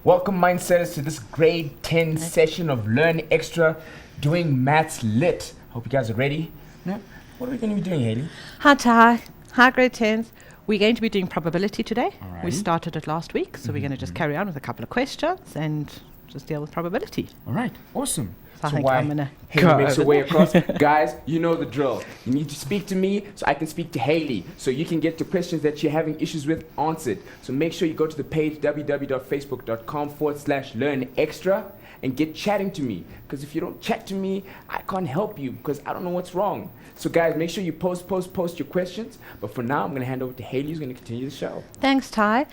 Welcome, Mindsetters, to this grade 10 session of Learn Extra, doing Maths Lit. Hope you guys are ready. Now, what are we going to be doing, Haley? Hi, Ty. Hi, grade 10s. We're going to be doing probability today. Alrighty. We started it last week, so we're going to just carry on with a couple of questions and just deal with probability. All right, awesome. So I think I'm going to Haley go makes her over way there. across. Guys, you know the drill. You need to speak to me so I can speak to Haley, so you can get the questions that you're having issues with answered. So make sure you go to the page www.facebook.com/learnextra and get chatting to me. Because if you don't chat to me, I can't help you because I don't know what's wrong. So guys, make sure you post your questions. But for now, I'm going to hand over to Haley, who's going to continue the show. Thanks, Ty.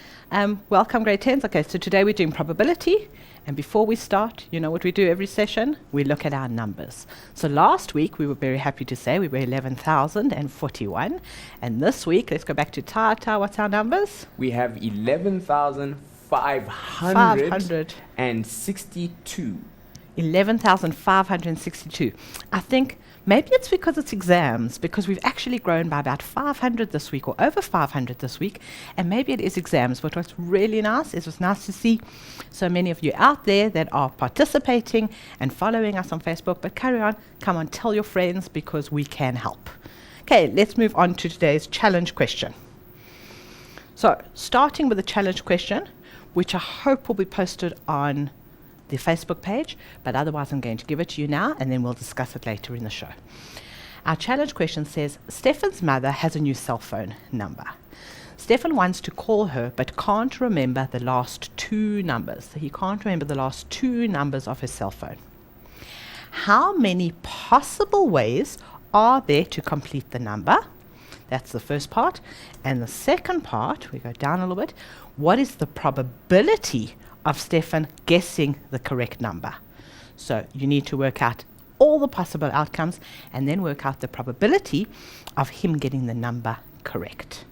Welcome, grade 10s. Okay, so today we're doing probability. And before we start, you know what we do every session? We look at our numbers. So last week, we were very happy to say we were 11,041. And this week, let's go back to Ty. Ty, what's our numbers? We have 11,562. 11,562. I think maybe it's because it's exams, because we've actually grown by about 500 this week, or over 500 this week, and maybe it is exams. But what's really nice is it's nice to see so many of you out there that are participating and following us on Facebook. But carry on, come on, tell your friends, because we can help. Okay, let's move on to today's challenge question. So, starting with the challenge question, which I hope will be posted on the Facebook page, but otherwise I'm going to give it to you now and then we'll discuss it later in the show. Our challenge question says, Stefan's mother has a new cell phone number. Stefan wants to call her but can't remember the last two numbers. So he can't remember the last two numbers of his cell phone. How many possible ways are there to complete the number? That's the first part. And the second part, we go down a little bit, what is the probability of Stefan guessing the correct number? So you need to work out all the possible outcomes and then work out the probability of him getting the number correct.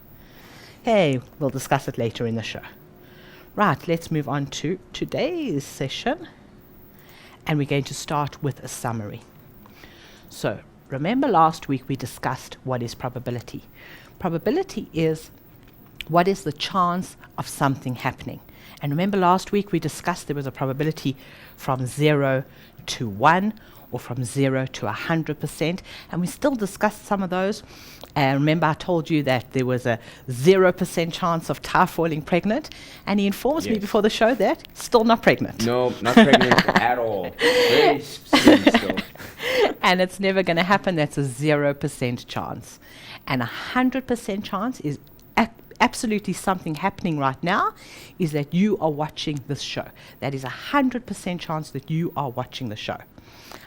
Okay, we'll discuss it later in the show. Right, let's move on to today's session. And we're going to start with a summary. So remember last week we discussed what is probability. Probability is what is the chance of something happening. And remember last week we discussed there was a probability from 0 to 1 or from 0 to 100%. And we still discussed some of those. And remember I told you that there was a 0% chance of Ty falling pregnant. And he informs me before the show that still not pregnant. No, not pregnant at all. Very slim still. And it's never going to happen. That's a 0% chance. And 100% chance is absolutely something happening right now, is that you are watching this show. That is 100% chance that you are watching the show.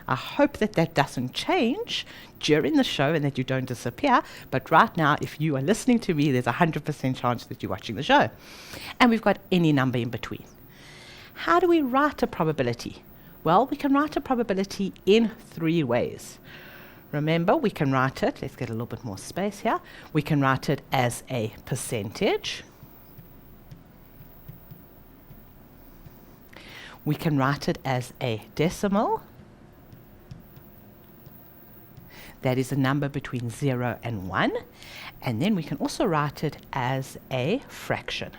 I hope that that doesn't change during the show and that you don't disappear, but right now, if you are listening to me, there's 100% chance that you're watching the show. And we've got any number in between. How do we write a probability? Well, we can write a probability in three ways. Remember, we can write it, let's get a little bit more space here. We can write it as a percentage. We can write it as a decimal. That is a number between 0 and 1. And then we can also write it as a fraction.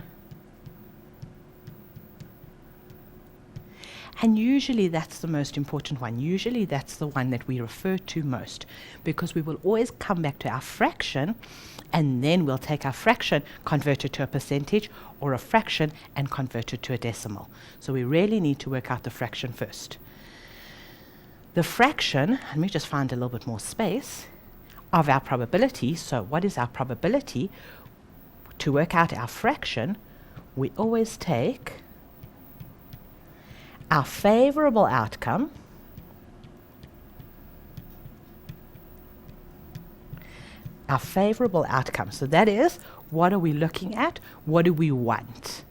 And usually that's the most important one. Usually that's the one that we refer to most, because we will always come back to our fraction and then we'll take our fraction, convert it to a percentage, or a fraction and convert it to a decimal. So we really need to work out the fraction first. The fraction, let me just find a little bit more space, of our probability. So what is our probability? To work out our fraction, we always take our favorable outcome So that is, what are we looking at? What do we want?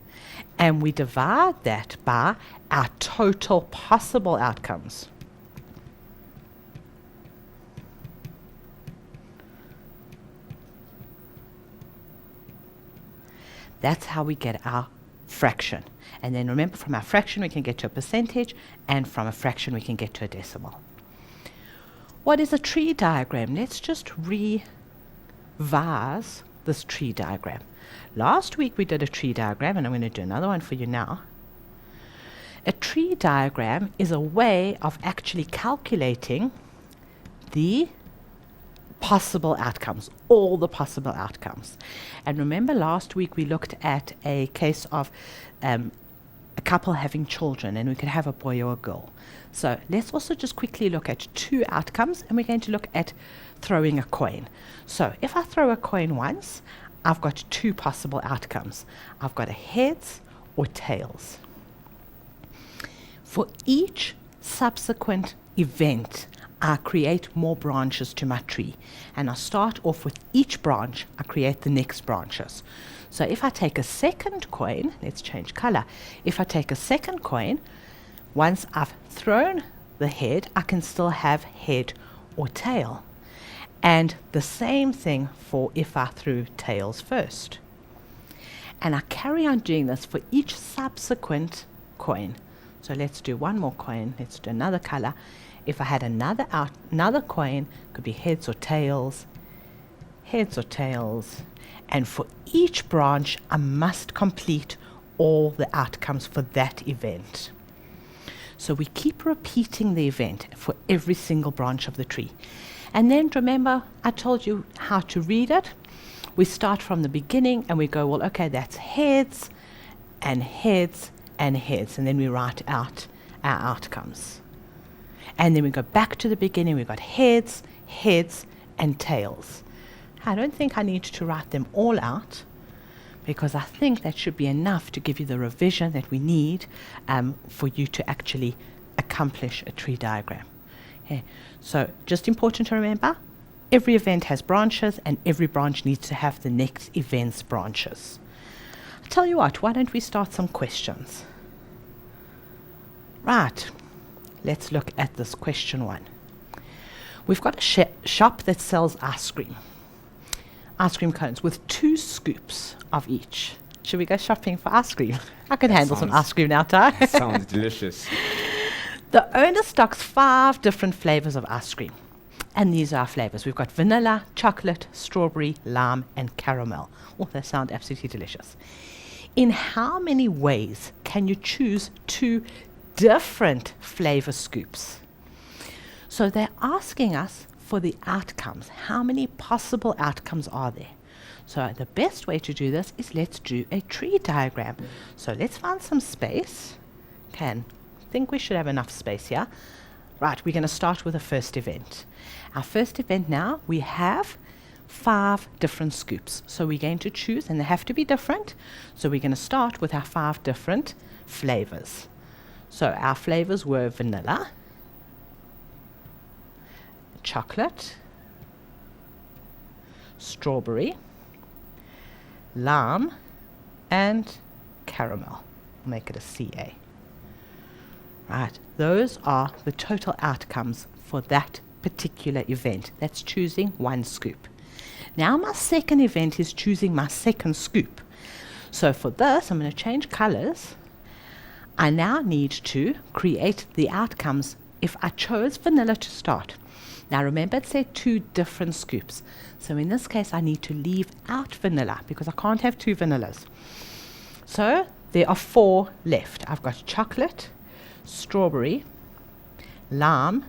And we divide that by our total possible outcomes. That's how we get our fraction. And then remember, from our fraction we can get to a percentage, and from a fraction we can get to a decimal. What is a tree diagram? Let's just revise this tree diagram. Last week we did a tree diagram, and I'm going to do another one for you now. A tree diagram is a way of actually calculating the possible outcomes, all the possible outcomes. And remember last week we looked at a case of a couple having children, and we could have a boy or a girl. So let's also just quickly look at two outcomes, and we're going to look at throwing a coin. So if I throw a coin once, I've got two possible outcomes. I've got a heads or tails. For each subsequent event, I create more branches to my tree. And I start off with each branch, I create the next branches. So if I take a second coin, let's change color. If I take a second coin, once I've thrown the head, I can still have head or tail. And the same thing for if I threw tails first. And I carry on doing this for each subsequent coin. So let's do one more coin, let's do another color. If I had another coin, could be heads or tails, and for each branch, I must complete all the outcomes for that event. So we keep repeating the event for every single branch of the tree. And then remember, I told you how to read it. We start from the beginning and we go, well, okay, that's heads and heads and heads, and then we write out our outcomes. And then we go back to the beginning, we've got heads, heads, and tails. I don't think I need to write them all out, because I think that should be enough to give you the revision that we need for you to actually accomplish a tree diagram. Okay. So just important to remember, every event has branches, and every branch needs to have the next event's branches. I'll tell you what, why don't we start some questions? Right. Let's look at this question one. We've got a shop that sells ice cream cones with 2 scoops of each. Should we go shopping for ice cream? I can handle some ice cream now, Ty. Sounds delicious. The owner stocks 5 different flavors of ice cream. And these are our flavors. We've got vanilla, chocolate, strawberry, lime, and caramel. Oh, they sound absolutely delicious. In how many ways can you choose 2 different flavor scoops? So they're asking us for the outcomes. How many possible outcomes are there? So the best way to do this is let's do a tree diagram. So let's find some space. Okay, I think we should have enough space here. Right, we're going to start with the first event. Our first event now, we have 5 different scoops. So we're going to choose, and they have to be different. So we're going to start with our 5 different flavors. So our flavors were vanilla, chocolate, strawberry, lime, and caramel. I'll make it a CA. Right, those are the total outcomes for that particular event. That's choosing 1 scoop. Now my second event is choosing my second scoop. So for this, I'm going to change colors. I now need to create the outcomes if I chose vanilla to start. Now remember, it said 2 different scoops. So in this case, I need to leave out vanilla because I can't have 2 vanillas. So there are 4 left. I've got chocolate, strawberry, lime,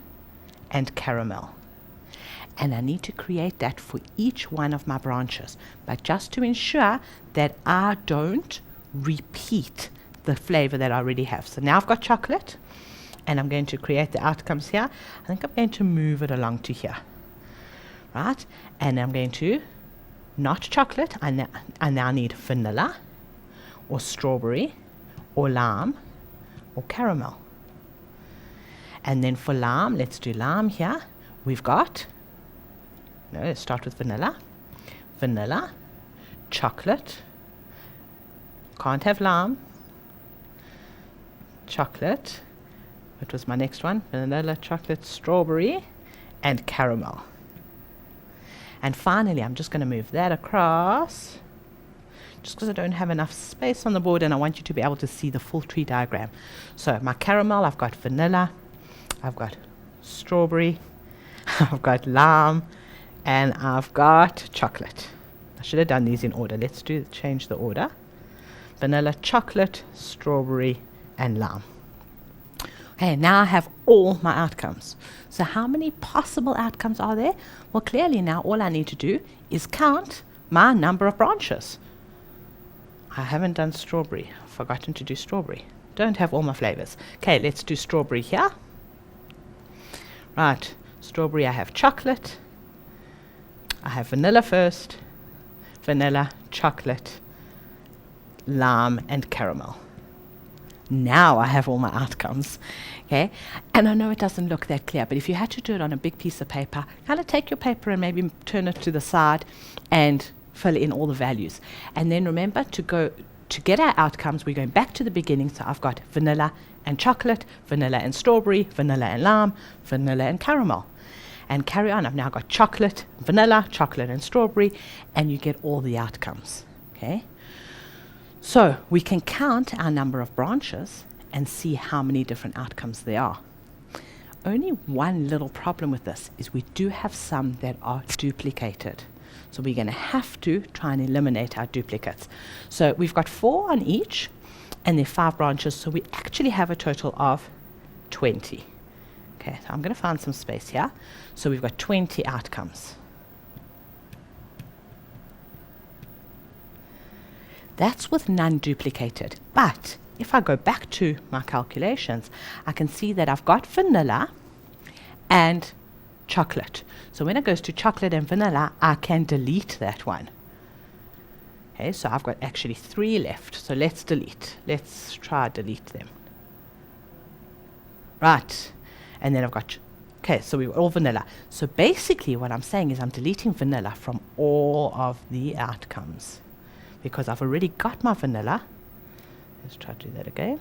and caramel. And I need to create that for each one of my branches. But just to ensure that I don't repeat the flavor that I already have. So now I've got chocolate, and I'm going to create the outcomes here. I think I'm going to move it along to here. Right? And I'm going to, not chocolate, I now need vanilla, or strawberry, or lime, or caramel. And then for lime, let's do lime here. We've got, no, let's start with vanilla. Vanilla, chocolate, can't have lime, chocolate, what was my next one? Vanilla, chocolate, strawberry, and caramel. And finally, I'm just going to move that across, just because I don't have enough space on the board and I want you to be able to see the full tree diagram. So my caramel, I've got vanilla, I've got strawberry, I've got lime, and I've got chocolate. I should have done these in order. Let's change the order. Vanilla, chocolate, strawberry, and lime. Okay, now I have all my outcomes. So how many possible outcomes are there? Well, clearly now all I need to do is count my number of branches. I haven't done strawberry. I've forgotten to do strawberry. Don't have all my flavors. Okay, let's do strawberry here. Right, strawberry, I have chocolate. I have vanilla first. Vanilla, chocolate, lime, and caramel. Now I have all my outcomes, okay? And I know it doesn't look that clear, but if you had to do it on a big piece of paper, kind of take your paper and maybe turn it to the side and fill in all the values. And then remember to get our outcomes, we're going back to the beginning. So I've got vanilla and chocolate, vanilla and strawberry, vanilla and lime, vanilla and caramel. And carry on. I've now got chocolate, vanilla, chocolate and strawberry, and you get all the outcomes, okay? So we can count our number of branches and see how many different outcomes there are. Only one little problem with this is we do have some that are duplicated. So we're going to have to try and eliminate our duplicates. So we've got 4 on each, and there are 5 branches, so we actually have a total of 20. Okay, so I'm going to find some space here. So we've got 20 outcomes. That's with none duplicated. But if I go back to my calculations, I can see that I've got vanilla and chocolate. So when it goes to chocolate and vanilla, I can delete that one. Okay, so I've got actually 3 left. So let's delete. Let's try delete them. Right. And then I've got, okay, so we've got all vanilla. So basically what I'm saying is I'm deleting vanilla from all of the outcomes, because I've already got my vanilla. Let's try to do that again.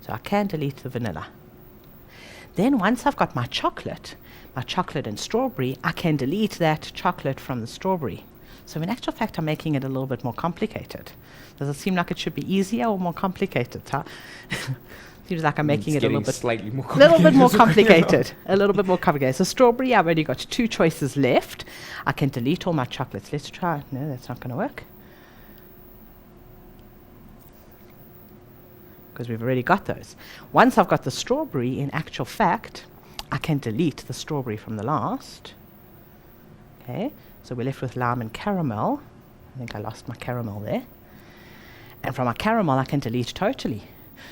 So I can delete the vanilla. Then once I've got my chocolate and strawberry, I can delete that chocolate from the strawberry. So in actual fact, I'm making it a little bit more complicated. Does it seem like it should be easier or more complicated? Huh? Seems like I'm making it a little bit slightly more little bit more complicated. A little bit more complicated. So strawberry, I've only got 2 choices left. I can delete all my chocolates. Let's try. No, that's not going to work, because we've already got those. Once I've got the strawberry, in actual fact, I can delete the strawberry from the last. Okay, so we're left with lime and caramel. I think I lost my caramel there. And from my caramel, I can delete totally.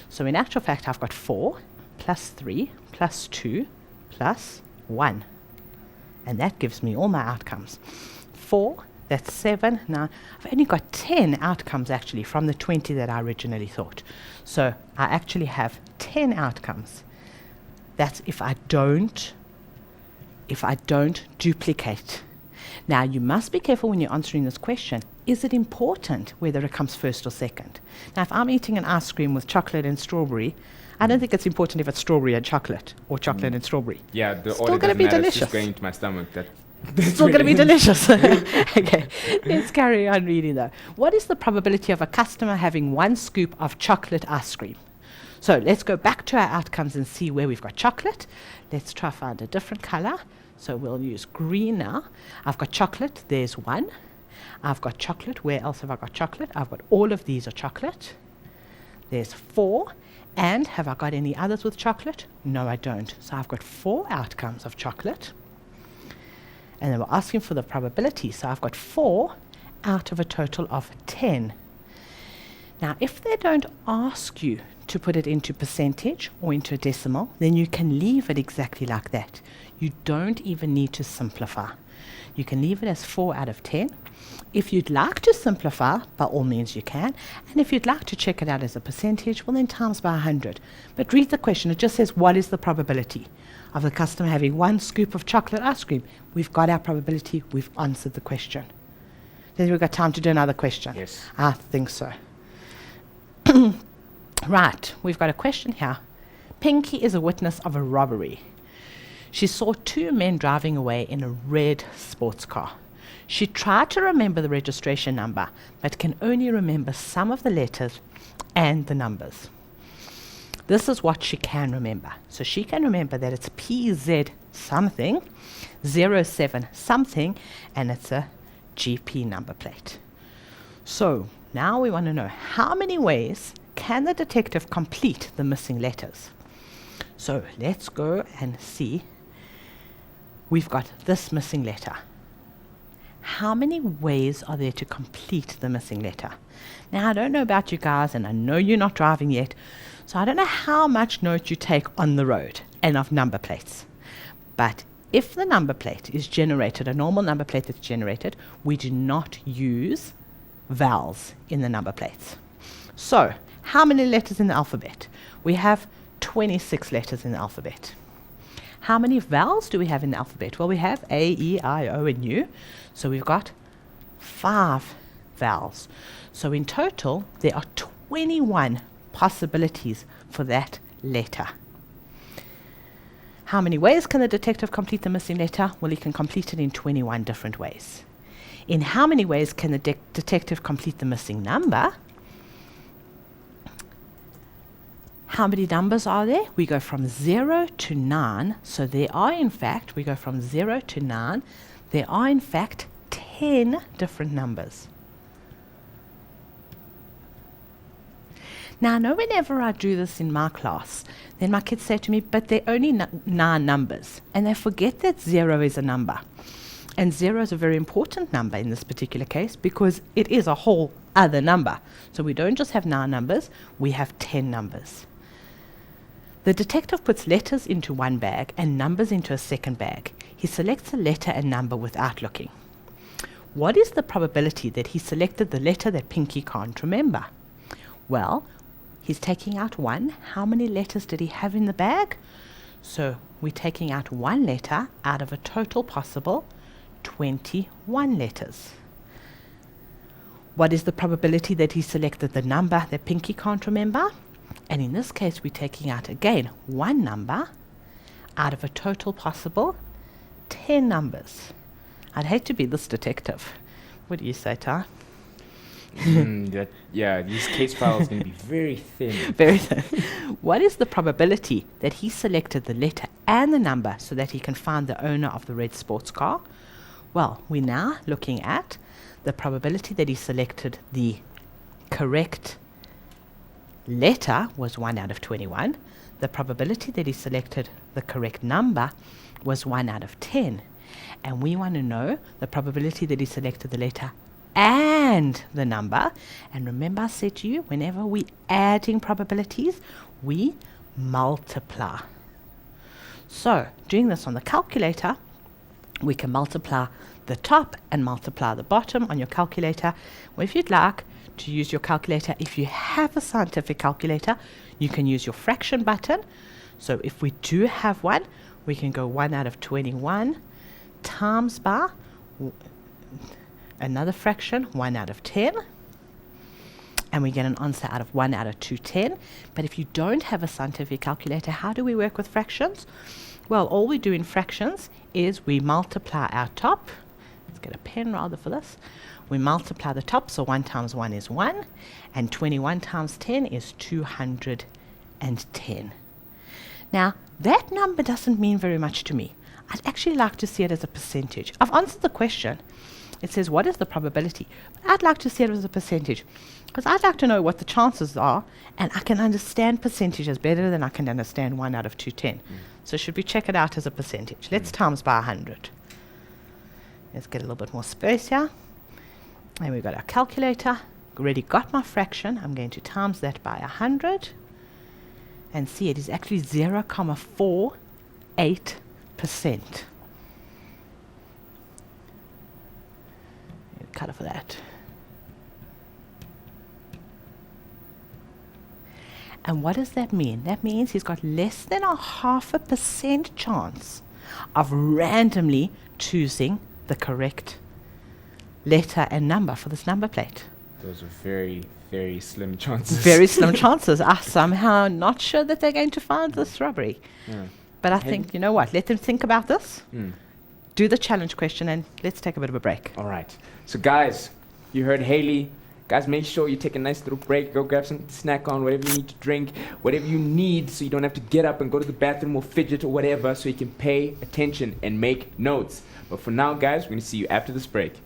So in actual fact, I've got 4 plus 3 plus 2 plus 1. And that gives me all my outcomes. 4, that's 7. Now, I've only got 10 outcomes actually from the 20 that I originally thought. So I actually have 10 outcomes. That's if I don't duplicate. Now, you must be careful when you're answering this question. Is it important whether it comes first or second? Now, if I'm eating an ice cream with chocolate and strawberry, I don't think it's important if it's strawberry and chocolate or chocolate and strawberry. Yeah, the Still order gonna doesn't be matter. It's delicious. just going into my stomach. It's still going to be delicious. Okay, let's carry on reading though. What is the probability of a customer having 1 scoop of chocolate ice cream? So let's go back to our outcomes and see where we've got chocolate. Let's try find a different color. So we'll use green now. I've got chocolate, there's 1. I've got chocolate, where else have I got chocolate? I've got all of these are chocolate. There's 4. And have I got any others with chocolate? No, I don't. So I've got 4 outcomes of chocolate. And then we're asking for the probability. So I've got 4 out of a total of 10. Now, if they don't ask you to put it into percentage or into a decimal, then you can leave it exactly like that. You don't even need to simplify. You can leave it as 4 out of 10. If you'd like to simplify, by all means you can. And if you'd like to check it out as a percentage, well then times by 100. But read the question. It just says, what is the probability of the customer having 1 scoop of chocolate ice cream? We've got our probability. We've answered the question. Then we've got time to do another question. Yes. I think so. Right, we've got a question here. Pinky is a witness of a robbery. She saw 2 men driving away in a red sports car. She tried to remember the registration number, but can only remember some of the letters and the numbers. This is what she can remember. So she can remember that it's PZ something, 07 something, and it's a GP number plate. So Now we want to know how many ways can the detective complete the missing letters. So let's go and see. We've got this missing letter. How many ways are there to complete the missing letter? Now, I don't know about you guys, and I know you're not driving yet, so I don't know how much note you take on the road and of number plates. But if the number plate is generated, a normal number plate that's generated, we do not use vowels in the number plates. So, how many letters in the alphabet? We have 26 letters in the alphabet. How many vowels do we have in the alphabet? Well, we have A, E, I, O, and U. So we've got 5 vowels. So in total, there are 21 possibilities for that letter. How many ways can the detective complete the missing letter? Well, he can complete it in 21 different ways. In how many ways can the detective complete the missing number? How many numbers are there? We go from 0 to 9. So there are, in fact, we go from 0 to 9. There are, in fact, 10 different numbers. Now, I know whenever I do this in my class, then my kids say to me, but they're only 9 numbers. And they forget that 0 is a number. And 0 is a very important number in this particular case because it is a whole other number. So we don't just have 9 numbers, we have 10 numbers. The detective puts letters into one bag and numbers into a second bag. He selects a letter and number without looking. What is the probability that he selected the letter that Pinky can't remember? Well, he's taking out 1. How many letters did he have in the bag? So we're taking out 1 letter out of a total possible 21 letters. What is the probability that he selected the number that Pinky can't remember? And in this case, we're taking out again 1 number out of a total possible 10 numbers. I'd hate to be this detective. What do you say, Ty? These case files are going to be very thin. Very thin. What is the probability that he selected the letter and the number so that he can find the owner of the red sports car? Well, we're now looking at the probability that he selected the correct letter was 1 out of 21. The probability that he selected the correct number was 1 out of 10. And we want to know the probability that he selected the letter and the number. And remember I said to you, whenever we're adding probabilities, we multiply. So, doing this on the calculator, we can multiply the top and multiply the bottom on your calculator. Or if you'd like to use your calculator, if you have a scientific calculator, you can use your fraction button. So if we do have one, we can go 1 out of 21 times by another fraction, 1 out of 10. And we get an answer out of 1 out of 210. But if you don't have a scientific calculator, how do we work with fractions? Well, all we do in fractions is we multiply our top. Let's get a pen rather for this. We multiply the top, so 1 times 1 is 1, and 21 times 10 is 210. Now, that number doesn't mean very much to me. I'd actually like to see it as a percentage. I've answered the question. It says, what is the probability? But I'd like to see it as a percentage, because I'd like to know what the chances are, and I can understand percentages better than I can understand 1 out of 210. So should we check it out as a percentage? Let's times by 100. Let's get a little bit more space here. And we've got our calculator. Already got my fraction. I'm going to times that by 100. And see, it is actually 0.48%. Cut off for that. And what does that mean? That means he's got less than a 0.5% chance of randomly choosing the correct letter and number for this number plate. Those are very, very slim chances. Very slim chances. I'm somehow not sure that they're going to find this robbery. Yeah. But I think, you know what, let them think about this. Do the challenge question and let's take a bit of a break. All right. So guys, you heard Haley. Guys, make sure you take a nice little break. Go grab some snack on, whatever you need to drink, whatever you need so you don't have to get up and go to the bathroom or fidget or whatever, so you can pay attention and make notes. But for now, guys, we're going to see you after this break.